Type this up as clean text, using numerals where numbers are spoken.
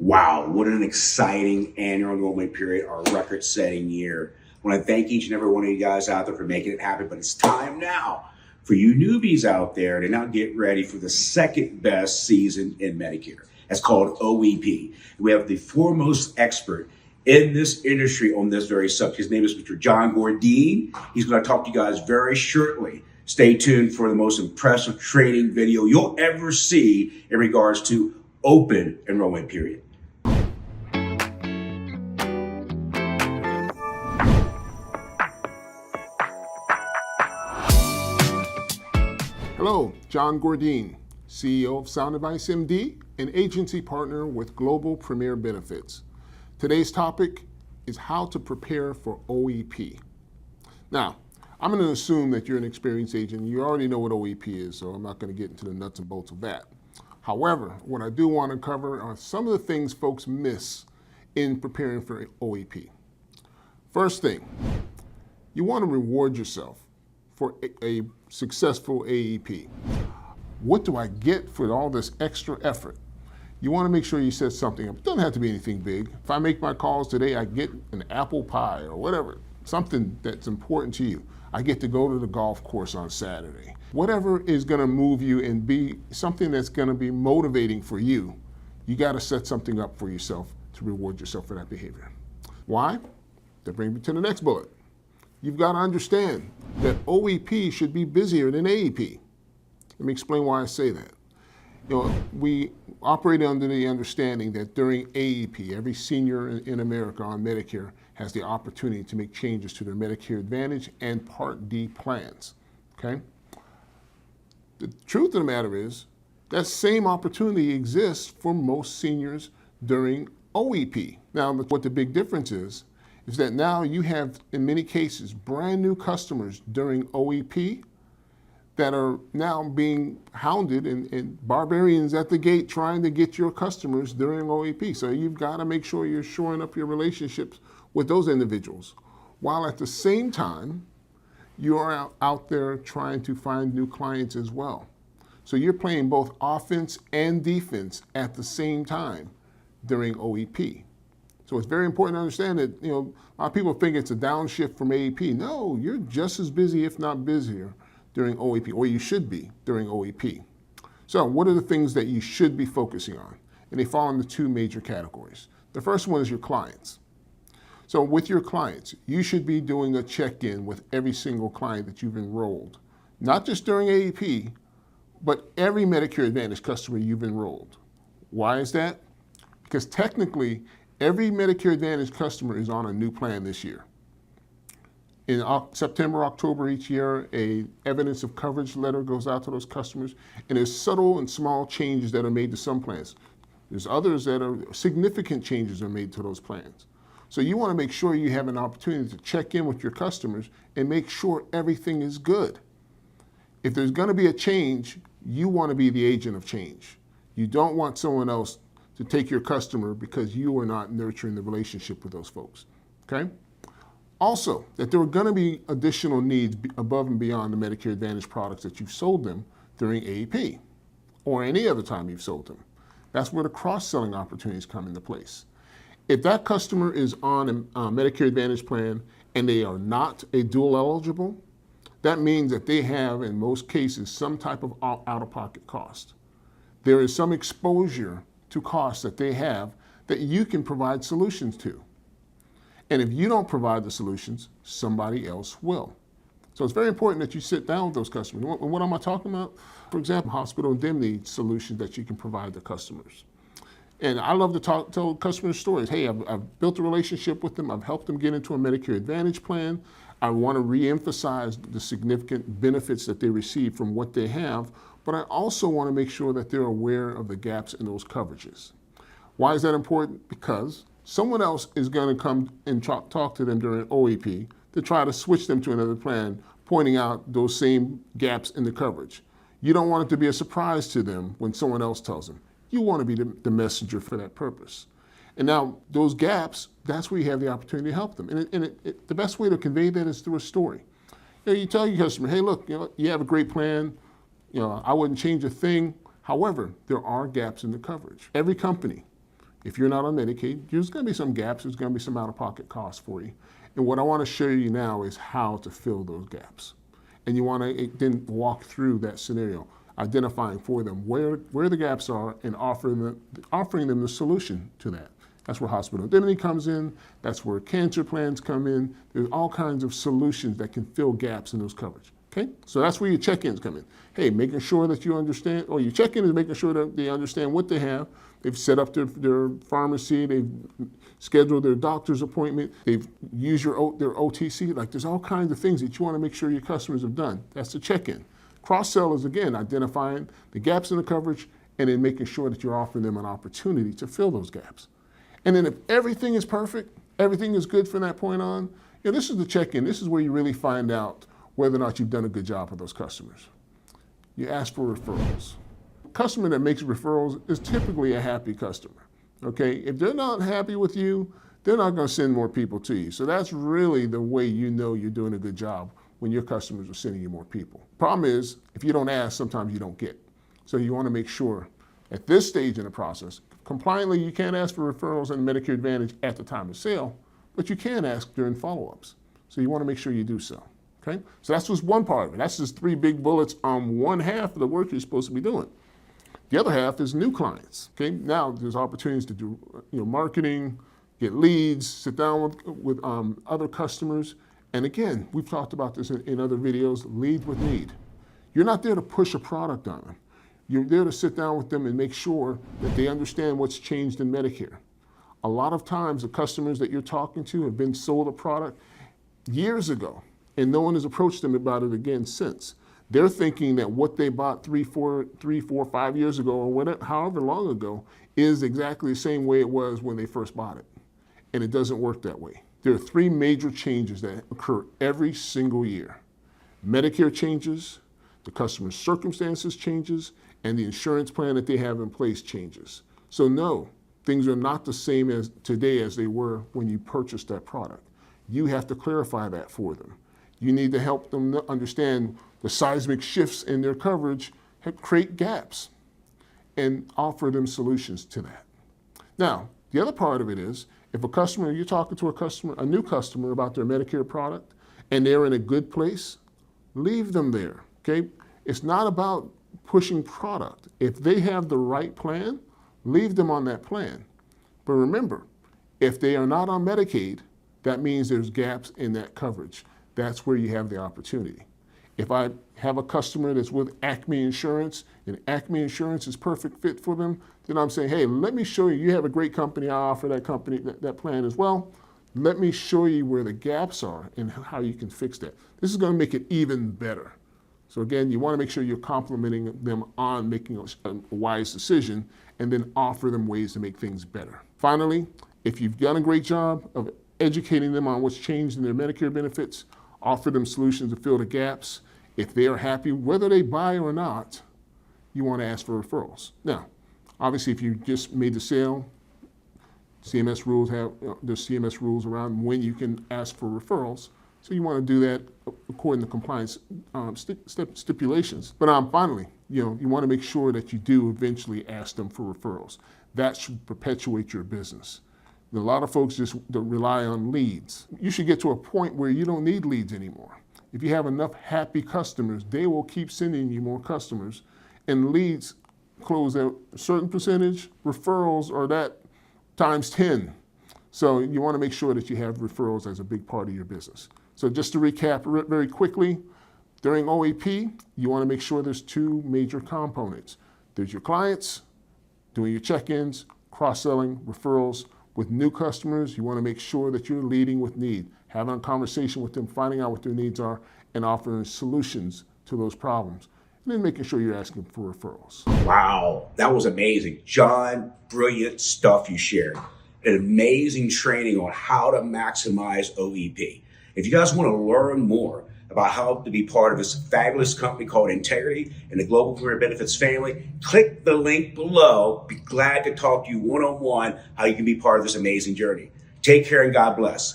Wow, what an exciting annual enrollment period, our record-setting year. I want to thank each and every one of you guys out there for making it happen, but it's time now for you newbies out there to now get ready for the second best season in Medicare. It's called OEP. We have the foremost expert in this industry on this very subject. His name is Mr. John Gordine. He's going to talk to you guys very shortly. Stay tuned for the most impressive training video you'll ever see in regards to open enrollment period. Hello, John Gordine, CEO of Sound Advice MD, an agency partner with Global Premier Benefits. Today's topic is how to prepare for OEP. Now, I'm going to assume that you're an experienced agent. You already know what OEP is, so I'm not going to get into the nuts and bolts of that. However, what I do want to cover are some of the things folks miss in preparing for OEP. First thing, you want to reward yourself for a successful AEP. What do I get for all this extra effort? You want to make sure you set something up. It doesn't have to be anything big. If I make my calls today, I get an apple pie or whatever, something that's important to you. I get to go to the golf course on Saturday. Whatever is going to move you and be something that's going to be motivating for you, you got to set something up for yourself to reward yourself for that behavior. Why? That brings me to the next bullet. You've got to understand that OEP should be busier than AEP. Let me explain why I say that. We operate under the understanding that during AEP, every senior in America on Medicare has the opportunity to make changes to their Medicare Advantage and Part D plans, okay? The truth of the matter is that same opportunity exists for most seniors during OEP. Now, what the big difference is that now you have, in many cases, brand new customers during OEP that are now being hounded and barbarians at the gate trying to get your customers during OEP. So you've got to make sure you're shoring up your relationships with those individuals, while at the same time, you are out there trying to find new clients as well. So you're playing both offense and defense at the same time during OEP. So it's very important to understand that, a lot of people think it's a downshift from AEP. No, you're just as busy, if not busier, during OEP, or you should be during OEP. So what are the things that you should be focusing on? And they fall into two major categories. The first one is your clients. So with your clients, you should be doing a check-in with every single client that you've enrolled, not just during AEP, but every Medicare Advantage customer you've enrolled. Why is that? Because technically, every Medicare Advantage customer is on a new plan this year. In September, October each year, a evidence of coverage letter goes out to those customers, and there's subtle and small changes that are made to some plans. There's others that are significant changes are made to those plans. So you want to make sure you have an opportunity to check in with your customers and make sure everything is good. If there's going to be a change, you want to be the agent of change. You don't want someone else to take your customer because you are not nurturing the relationship with those folks, okay? Also, that there are going to be additional needs above and beyond the Medicare Advantage products that you've sold them during AEP or any other time you've sold them. That's where the cross-selling opportunities come into place. If that customer is on a Medicare Advantage plan and they are not a dual eligible, that means that they have, in most cases, some type of out-of-pocket cost. There is some exposure to costs that they have that you can provide solutions to. And if you don't provide the solutions, somebody else will. So it's very important that you sit down with those customers. What am I talking about? For example, hospital indemnity solutions that you can provide the customers. And I love to tell customers stories. Hey, I've built a relationship with them. I've helped them get into a Medicare Advantage plan. I want to reemphasize the significant benefits that they receive from what they have, but I also want to make sure that they're aware of the gaps in those coverages. Why is that important? Because someone else is going to come and talk to them during OEP to try to switch them to another plan, pointing out those same gaps in the coverage. You don't want it to be a surprise to them when someone else tells them. You want to be the messenger for that purpose. And now those gaps, that's where you have the opportunity to help them. And the best way to convey that is through a story. You tell your customer, hey, look, you have a great plan. I wouldn't change a thing. However, there are gaps in the coverage. Every company If you're not on Medicaid, there's going to be some gaps. There's going to be some out-of-pocket costs for you. And what I want to show you now is how to fill those gaps. And you want to then walk through that scenario, identifying for them where the gaps are and offering them the solution to that. That's where hospital indemnity comes in. That's where cancer plans come in. There's all kinds of solutions that can fill gaps in those coverage. Okay, so that's where your check-ins come in. Hey, making sure that you understand, or your check-in is making sure that they understand what they have. They've set up their pharmacy. They've scheduled their doctor's appointment. They've used their OTC. Like, there's all kinds of things that you want to make sure your customers have done. That's the check-in. Cross-sell is, again, identifying the gaps in the coverage and then making sure that you're offering them an opportunity to fill those gaps. And then if everything is perfect, everything is good from that point on, this is the check-in. This is where you really find out whether or not you've done a good job with those customers. You ask for referrals. A customer that makes referrals is typically a happy customer, okay? If they're not happy with you, they're not gonna send more people to you. So that's really the way you know you're doing a good job, when your customers are sending you more people. Problem is, if you don't ask, sometimes you don't get. So you wanna make sure at this stage in the process, compliantly, you can't ask for referrals and Medicare Advantage at the time of sale, but you can ask during follow-ups. So you wanna make sure you do so. Okay? So that's just one part of it. That's just 3 big bullets on one half of the work you're supposed to be doing. The other half is new clients. Okay? Now there's opportunities to do marketing, get leads, sit down with other customers. And again, we've talked about this in other videos, lead with need. You're not there to push a product on them. You're there to sit down with them and make sure that they understand what's changed in Medicare. A lot of times the customers that you're talking to have been sold a product years ago, and no one has approached them about it again since. They're thinking that what they bought 3, 4, 5 years ago, or whatever, however long ago, is exactly the same way it was when they first bought it. And it doesn't work that way. There are 3 major changes that occur every single year. Medicare changes, the customer's circumstances changes, and the insurance plan that they have in place changes. So no, things are not the same as today as they were when you purchased that product. You have to clarify that for them. You need to help them understand the seismic shifts in their coverage, create gaps, and offer them solutions to that. Now, the other part of it is, if a customer, you're talking to a new customer about their Medicare product, and they're in a good place, leave them there, okay? It's not about pushing product. If they have the right plan, leave them on that plan. But remember, if they are not on Medicaid, that means there's gaps in that coverage. That's where you have the opportunity. If I have a customer that's with Acme Insurance and Acme Insurance is perfect fit for them, then I'm saying, hey, let me show you, you have a great company, I offer that company, that plan as well. Let me show you where the gaps are and how you can fix that. This is gonna make it even better. So again, you wanna make sure you're complimenting them on making a wise decision and then offer them ways to make things better. Finally, if you've done a great job of educating them on what's changed in their Medicare benefits, offer them solutions to fill the gaps. If they are happy, whether they buy or not, you want to ask for referrals. Now, obviously, if you just made the sale, CMS rules have, there's CMS rules around when you can ask for referrals. So you want to do that according to compliance stipulations. But finally, you want to make sure that you do eventually ask them for referrals. That should perpetuate your business. A lot of folks just rely on leads. You should get to a point where you don't need leads anymore. If you have enough happy customers, they will keep sending you more customers, and leads close at a certain percentage, referrals are that times 10. So you want to make sure that you have referrals as a big part of your business. So just to recap very quickly, during OEP, you want to make sure there's 2 major components. There's your clients, doing your check-ins, cross-selling, referrals. With new customers, you want to make sure that you're leading with need, having a conversation with them, finding out what their needs are, and offering solutions to those problems. And then making sure you're asking for referrals. Wow, that was amazing. John, brilliant stuff you shared. An amazing training on how to maximize OEP. If you guys want to learn more about how to be part of this fabulous company called Integrity and the Global Career Benefits family, click the link below. Be glad to talk to you one-on-one how you can be part of this amazing journey. Take care and God bless.